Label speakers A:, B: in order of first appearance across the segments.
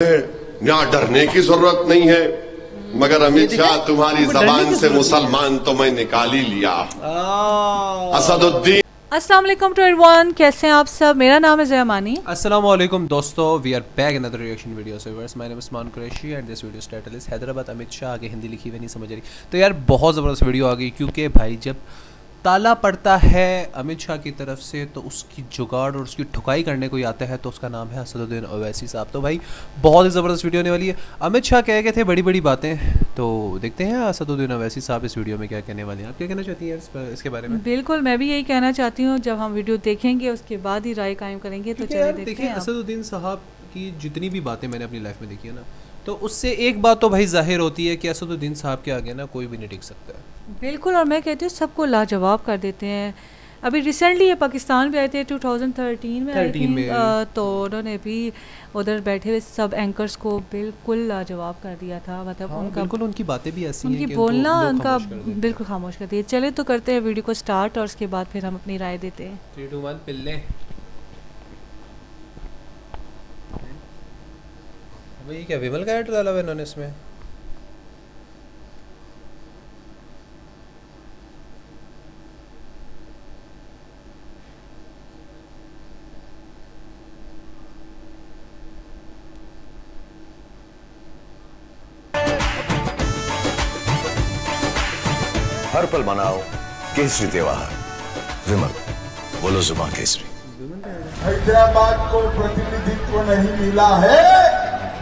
A: यहाँ डरने की जरूरत नहीं है, मगर अमित शाह तुम्हारी जबान से मुसलमान तो मैं निकाल ही लिया। असदुद्दीन।
B: अस्सलाम वालेकुम टू एवरीवन, कैसे हैं आप सब। मेरा नाम है जयमानी।
C: अस्सलाम वालेकुम दोस्तों, we are back in another reaction video. So viewers, my name is Usman Qureshi and this video title is Hyderabad Amit Shah. आगे हिंदी लिखी हुई नहीं समझ रही तो यार बहुत ज़बरदस्त वीडियो आ गई, क्योंकि भाई जब ताला पड़ता है अमित शाह की तरफ से तो उसकी जुगाड़ और उसकी ठुकाई करने को ही आता है, तो उसका नाम है असदुद्दीन ओवैसी साहब। तो भाई बहुत ही ज़बरदस्त वीडियो होने वाली है। अमित शाह कह गए थे बड़ी बड़ी बातें, तो देखते हैं असदुद्दीन ओवैसी साहब इस वीडियो में क्या कहने वाले हैं। आप क्या कहना चाहती हैं इसके बारे में?
B: बिल्कुल, मैं भी यही कहना चाहती हूँ। जब हम वीडियो देखेंगे उसके बाद ही राय कायम करेंगे। तो चलिए देखते हैं।
C: असदुद्दीन साहब की जितनी भी बातें मैंने अपनी लाइफ में देखी है ना, तो उससे एक बात तो भाई जाहिर होती है कि असदुद्दीन साहब के आगे ना कोई भी नहीं टिक सकता है।
B: बिल्कुल, और मैं कहती हूँ सबको लाजवाब कर देते हैं। अभी रिसेंटली ये पाकिस्तान भी आए थे 2013 में, तो उन्होंने भी उधर बैठे हुए सब एंकर्स को बिल्कुल लाजवाब कर दिया था। मतलब उनका
C: बिल्कुल, उनकी बातें भी ऐसी
B: उनकी
C: हैं कि
B: बोलना उनका बिल्कुल खामोश कर दिया। चले तो करते हैं वीडियो को स्टार्ट और उसके बाद फिर हम अपनी राय देते हैं।
C: 3, 2, 1 पिल्ले। भाई क्या विमल का ऐड डाला हुआ इन्होंने इसमें?
D: हर पल मनाओ केसरी त्योहार। विमल, बोलो जुमा केसरी।
E: हैदराबाद को प्रतिनिधित्व नहीं मिला है।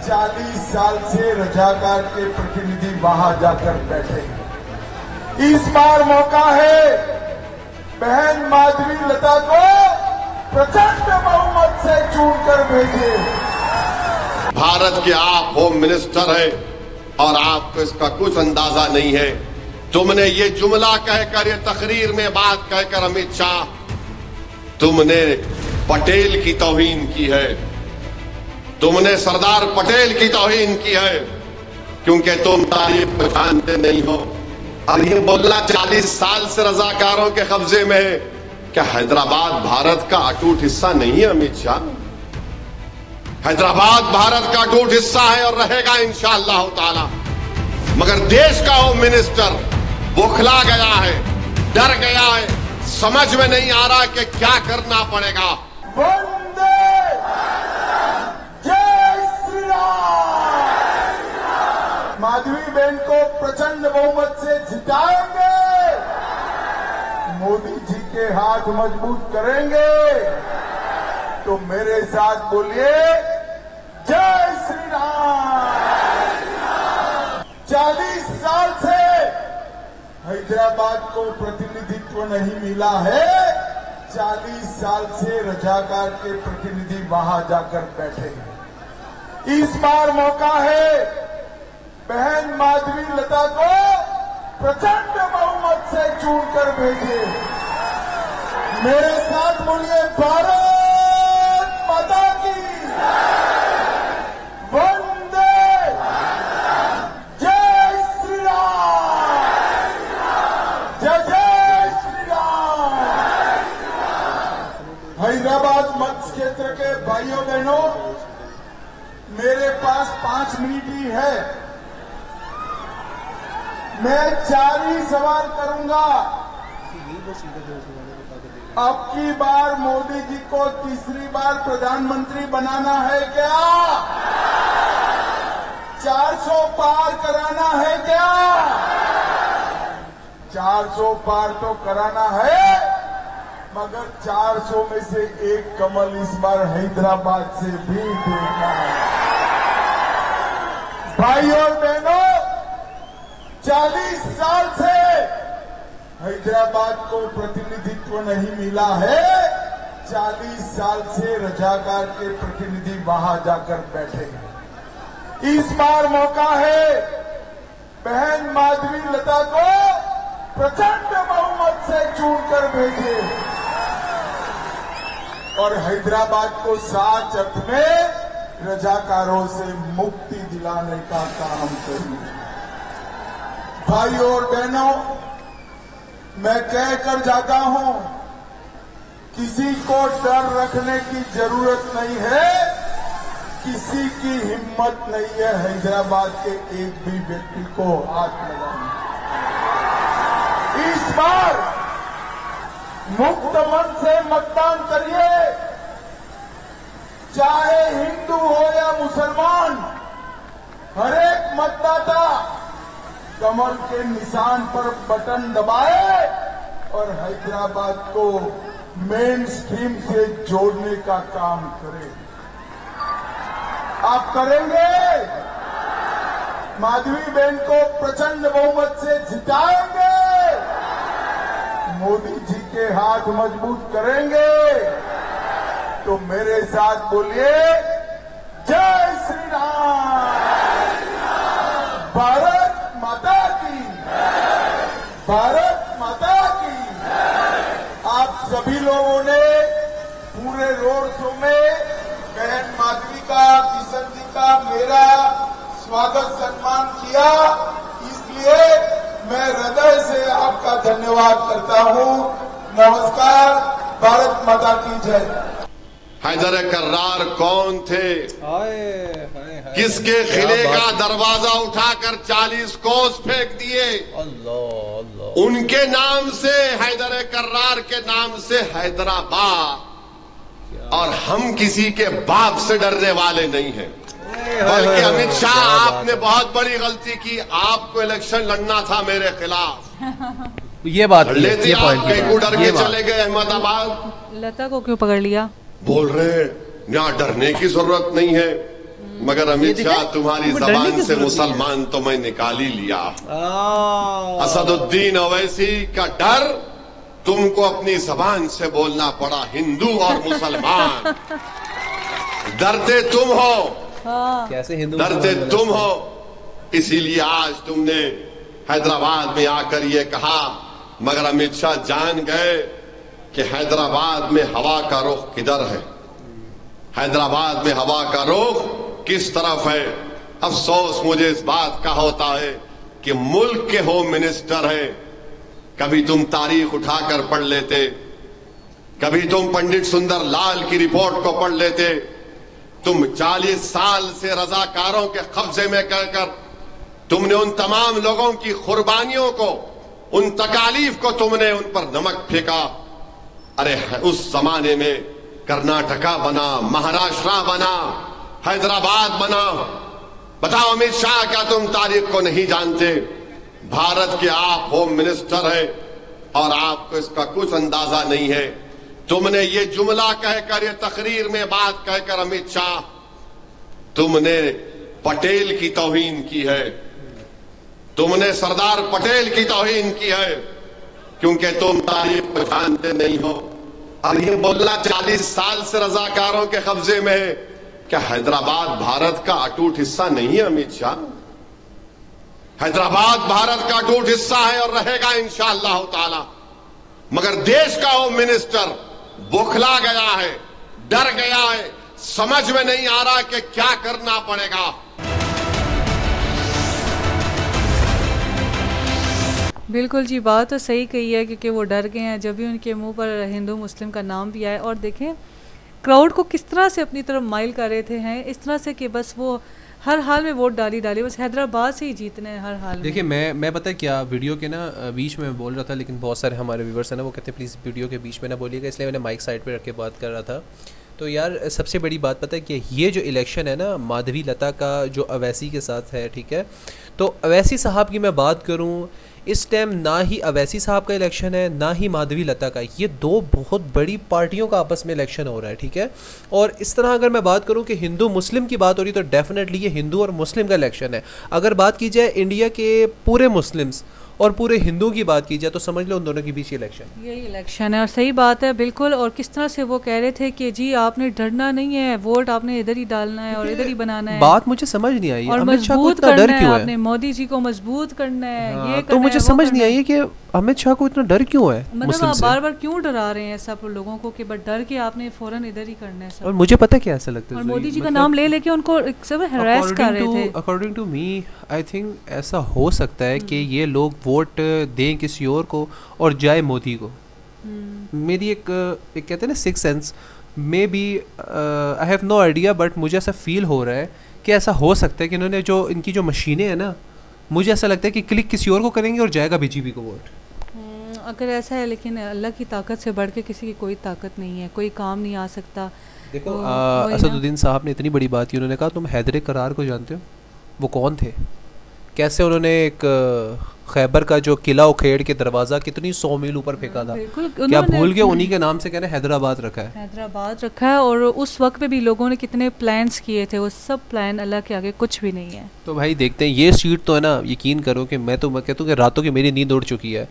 E: 40 साल से रजाकार के प्रतिनिधि वहां जाकर बैठे हैं। इस बार मौका है बहन माधवी लता को प्रचंड बहुमत से चुनकर भेजे।
A: भारत के आप होम मिनिस्टर हैं और आपको इसका कुछ अंदाजा नहीं है। तुमने ये जुमला कहकर, ये तकरीर में बात कहकर अमित शाह, तुमने पटेल की तौहीन की है। तुमने सरदार पटेल की तौहीन की है, क्योंकि तुम तारीख को जानते नहीं हो। और ये बोलना 40 साल से रजाकारों के कब्जे में है। क्या हैदराबाद भारत का अटूट हिस्सा नहीं है अमित शाह? हैदराबाद भारत का अटूट हिस्सा है और रहेगा इंशाअल्लाह ताला। मगर देश का होम मिनिस्टर बौखला गया है, डर गया है, समझ में नहीं आ रहा कि क्या करना पड़ेगा।
E: वंदे जय श्री राम। माधवी बहन को प्रचंड बहुमत से जिताएंगे। मोदी जी के हाथ मजबूत करेंगे। तो मेरे साथ बोलिए जय श्री राम। 40 साल से हैदराबाद को प्रतिनिधित्व नहीं मिला है। 40 साल से रजाकार के प्रतिनिधि वहां जाकर बैठे हैं। इस बार मौका है बहन माधवी लता को प्रचंड बहुमत से चुनकर भेजे। मेरे साथ बोलिए भारत माता की वंदे जय श्री राम। जय जय श्री राम। हैदराबाद मध्य क्षेत्र के भाइयों बहनों, मेरे पास 5 मिनट ही है। मैं 4 ही सवाल करूंगा। अब की बार मोदी जी को तीसरी बार प्रधानमंत्री बनाना है क्या? 400 पार कराना है क्या? 400 पार तो कराना है, मगर 400 में से एक कमल इस बार हैदराबाद से भी देखना है। भाई और बहनों, 40 साल से हैदराबाद को प्रतिनिधित्व नहीं मिला है। 40 साल से रजाकार के प्रतिनिधि वहां जाकर बैठे हैं। इस बार मौका है बहन माधवी लता को प्रचंड बहुमत से चुनकर भेजे और हैदराबाद को सच अर्थ में रजाकारों से मुक्ति दिलाने का काम करें। भाइयों और बहनों, मैं कह कर जाता हूं, किसी को डर रखने की जरूरत नहीं है। किसी की हिम्मत नहीं है हैदराबाद के एक भी व्यक्ति को हाथ लगाने। इस बार मुक्त मन से मतदान करिए, चाहे हिंदू हो या मुसलमान। हर एक मतदाता कमल के निशान पर बटन दबाए और हैदराबाद को मेन स्ट्रीम से जोड़ने का काम करे। आप करेंगे? माधवी बहन को प्रचंड बहुमत से जिताएंगे, मोदी जी के हाथ मजबूत करेंगे। तो मेरे साथ बोलिए, जय श्री राम, भारत माता की, भारत माता की। आप सभी लोगों ने पूरे रोड शो में बहन माधवी का, किशन जी का, मेरा स्वागत सम्मान किया, इसलिए मैं हृदय से आपका धन्यवाद करता हूं। नमस्कार, भारत माता की जय।
A: हैदर कर्रार कौन थे? किसके किले का दरवाजा उठाकर 40 कोस फेंक दिए? उनके नाम से, हैदर कर्रार के नाम से हैदराबाद। और हम किसी के बाप से डरने वाले नहीं हैं। बल्कि अमित शाह, आपने बहुत बड़ी गलती की। आपको इलेक्शन लड़ना था मेरे खिलाफ।
C: ये बात
A: लेते आप कहीं डर के चले गए अहमदाबाद।
B: लता को क्यों पकड़ लिया?
A: बोल रहे यहाँ डरने की जरूरत नहीं है, मगर अमित शाह तुम्हारी जबान से मुसलमान तो मैं निकाल ही लिया। असदुद्दीन ओवैसी का डर तुमको अपनी जबान से बोलना पड़ा, हिंदू और मुसलमान। डरते तुम हो,
C: कैसे हिंदू
A: डरते तुम हो। इसीलिए आज तुमने हैदराबाद में आकर ये कहा, मगर अमित शाह जान गए कि हैदराबाद में हवा का रुख किधर है, हैदराबाद में हवा का रुख किस तरफ है। अफसोस मुझे इस बात का होता है कि मुल्क के होम मिनिस्टर हैं। कभी तुम तारीख उठाकर पढ़ लेते, कभी तुम पंडित सुंदर लाल की रिपोर्ट को पढ़ लेते। तुम 40 साल से रजाकारों के कब्जे में कहकर तुमने उन तमाम लोगों की कुर्बानियों को, उन तकालीफ को तुमने उन पर नमक फेंका। अरे उस जमाने में कर्नाटका बना, महाराष्ट्र बना, हैदराबाद बना। बताओ अमित शाह, क्या तुम तारीख को नहीं जानते? भारत के आप होम मिनिस्टर हैं और आपको इसका कुछ अंदाजा नहीं है। तुमने ये जुमला कहकर, ये तकरीर में बात कहकर अमित शाह, तुमने पटेल की तौहीन की है, तुमने सरदार पटेल की तौहीन की है, क्योंकि तुम तारीख को जानते नहीं हो। और ये बोलना 40 साल से रजाकारों के कब्जे में है। क्या हैदराबाद भारत का अटूट हिस्सा नहीं है अमित शाह? हैदराबाद भारत का अटूट हिस्सा है और रहेगा इंशाअल्लाह ताला। मगर देश का होम मिनिस्टर बौखला गया है, डर गया है, समझ में नहीं आ रहा कि क्या करना पड़ेगा।
B: बिल्कुल जी, बात तो सही कही है, क्योंकि वो डर गए हैं जब भी उनके मुंह पर हिंदू मुस्लिम का नाम भी आए। और देखें क्राउड को किस तरह से अपनी तरफ माइल कर रहे थे हैं, इस तरह से कि बस वो हर हाल में वोट डाली बस हैदराबाद से ही जीतने हैं हर हाल में।
C: देखिए मैं पता है क्या, वीडियो के ना बीच में बोल रहा था, लेकिन बहुत सारे हमारे व्यूवर्स हैं ना, वो कहते हैं प्लीज़ वीडियो के बीच में ना बोलिएगा, इसलिए मैंने माइक साइड पे रख के बात कर रहा था। तो यार सबसे बड़ी बात पता है कि ये जो इलेक्शन है ना माधवी लता का, जो अवैसी के साथ है, ठीक है, तो अवैसी साहब की मैं बात करूँ, इस टाइम ना ही अवैसी साहब का इलेक्शन है ना ही माधवी लता का। ये दो बहुत बड़ी पार्टियों का आपस में इलेक्शन हो रहा है, ठीक है। और इस तरह अगर मैं बात करूं कि हिंदू मुस्लिम की बात हो रही तो डेफिनेटली ये हिंदू और मुस्लिम का इलेक्शन है। अगर बात की जाए इंडिया के पूरे मुस्लिम्स और पूरे हिंदू की बात की जाए तो समझ लो उन दोनों के बीच इलेक्शन,
B: यही इलेक्शन है। और सही बात है बिल्कुल। और किस तरह से वो कह रहे थे कि जी आपने डरना नहीं है, वोट आपने इधर ही डालना है और इधर ही बनाना है।
C: बात मुझे समझ नहीं आई,
B: और मजबूत करना है, आपने मोदी जी को मजबूत करना है। हाँ, ये
C: तो मुझे समझ नहीं आई कि अमित शाह को इतना डर क्यों है,
B: मतलब आप बार बार क्यों डरा रहे हैं सब लोगों को कि बट डर के आपने फौरन इधर ही करना है सब।
C: और मुझे पता क्या ऐसा लगता है,
B: और मोदी जी का नाम ले लेके उनको सब हरास कर रहे थे।
C: According to me I think ऐसा हो सकता है कि ये लोग वोट दें किसी और को और जाए मोदी को। मेरी एक कहते हैं ना six sense, maybe I have no idea, but मुझे ऐसा फील हो रहा है कि ऐसा हो सकता है कि इन्होंने जो इनकी जो मशीनें हैं ना, मुझे ऐसा लगता है कि क्लिक किसी और को करेंगे और जाएगा बीजेपी को वोट।
B: अगर ऐसा है, लेकिन अल्लाह की ताकत से बढ़ के किसी की कोई ताकत नहीं है, कोई काम नहीं आ सकता।
C: देखो असदुद्दीन साहब ने इतनी बड़ी बात की, उन्होंने कहा तुम हैदर करार को जानते हो? वो कौन थे? कैसे उन्होंने एक खैबर का जो किला उखेड़ के दरवाज़ा कितनी 100 मील ऊपर फेंका था, क्या भूल गए? उन्हीं के नाम से कहना हैदराबाद रखा है,
B: हैदराबाद रखा है। और उस वक्त पे भी लोगों ने कितने प्लान्स किए थे, वो सब प्लान अल्लाह के आगे कुछ भी नहीं है।
C: तो भाई देखते हैं, ये सीट तो है ना, यकीन करो कि मैं कहता हूँ कि रातों की मेरी नींद उड़ चुकी है,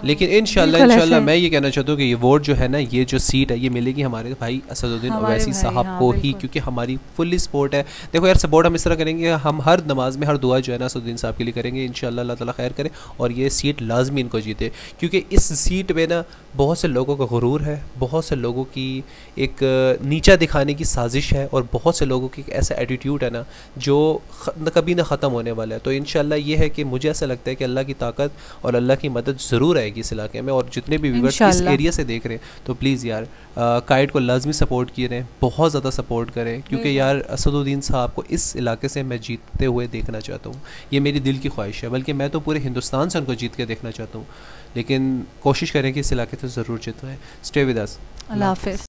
C: लेकिन इंशाल्लाह मैं ये कहना चाहता हूँ कि ये वोट जो है ना, ये जो सीट है ये मिलेगी हमारे भाई असदुद्दीन ओवैसी साहब को ही, क्योंकि हमारी फुल्ली सपोर्ट है। देखो यार, सपोर्ट हम इस तरह करेंगे, हम हर नमाज में हर दुआ जो है ना असदुद्दीन साहब के लिए करेंगे, इंशाल्लाह अल्लाह ताला खैर करे और ये सीट लाजमी इनको जीते, क्योंकि इस सीट में ना बहुत से लोगों का गुरूर है, बहुत से लोगों की एक नीचा दिखाने की साजिश है, और बहुत से लोगों की ऐसा एटीट्यूड है ना जो कभी ना ख़त्म होने वाला है। तो इंशाल्लाह ये है कि मुझे ऐसा लगता है कि अल्लाह की ताकत और अल्लाह की मदद ज़रूर आएगी इस इलाके में। और जितने भी व्यूअर्स इस एरिया से देख रहे हैं, तो प्लीज़ यार काइट को लाजमी सपोर्ट किए रहें, बहुत ज़्यादा सपोर्ट करें, क्योंकि यार असदुद्दीन साहब को इस इलाके से मैं जीतते हुए देखना चाहता हूँ। ये मेरी दिल की ख्वाहिश है, बल्कि मैं तो पूरे हिंदुस्तान से उनको जीत के देखना चाहता हूँ, लेकिन कोशिश करें कि इस इलाके से ज़रूर जितवाएं। Stay with us.
B: अल्लाह हाफ़िज़।